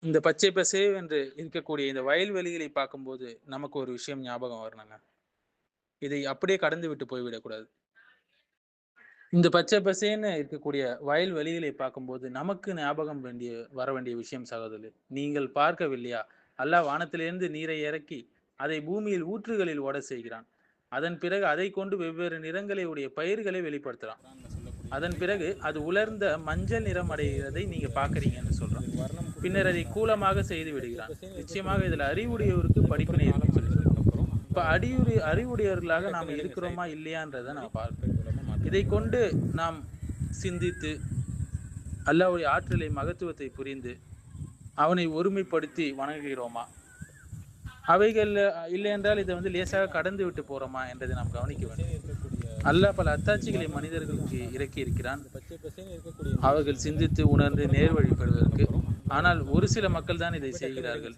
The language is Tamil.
இந்த பச்சை பசேவென்று இருக்கக்கூடிய இந்த வயல்வெளிகளை பார்க்கும்போது, நமக்கு ஒரு விஷயம் ஞாபகம் வரணுங்க. இதை அப்படியே கடந்து விட்டு போய்விடக்கூடாது. இந்த பச்சை பசேல்னு இருக்கக்கூடிய வயல்வெளிகளை பார்க்கும்போது, நமக்கு ஞாபகம் வர வேண்டிய விஷயம் சகோதரர்களே, நீங்கள் பார்க்கவில்லையா? அல்லாஹ் வானத்திலிருந்து நீரை இறக்கி, அதை பூமியில் ஊற்றுகளில் ஓடச் செய்கிறான். அதன் பிறகு அதைக் கொண்டு வெவ்வேறு நிறங்களை உடைய பயிர்களை வெளிப்படுத்துறான். அதன் பிறகு அது உலர்ந்த மஞ்சள் நிறம் அடைகிறதை நீங்க பார்க்கிறீங்கன்னு சொல்றான். பின்னர் அதை கூலமாக செய்து விடுகிறான். நிச்சயமாக இதுல அறிவுடையவருக்கு படிப்பினை இருக்குன்னு சொல்லி சொல்றான். இப்ப அறிவுடையவர்களாக நாம் இருக்கிறோமா இல்லையான்றத நம்ம பார்க்கணும். இதைக் கொண்டு நாம் சிந்தித்து, அல்லாஹ்வுடைய ஆற்றலை, மகத்துவத்தை புரிந்து, அவனை ஒருமைப்படுத்தி வணங்குகிறோமா? அவைகள் இல்லையென்றால் இதை லேசாக கடந்து விட்டு போறோமா என்றதை நாம் கவனிக்க வேண்டும். அல்லாஹ் பல அத்தாட்சிகளை மனிதர்களுக்கு இறக்கி இருக்கிறான். அவர்கள் சிந்தித்து உணர்ந்து நேர்வழிப்படுவதற்கு. ஆனால் ஒரு சில மக்கள் தான் இதை செய்கிறார்கள்.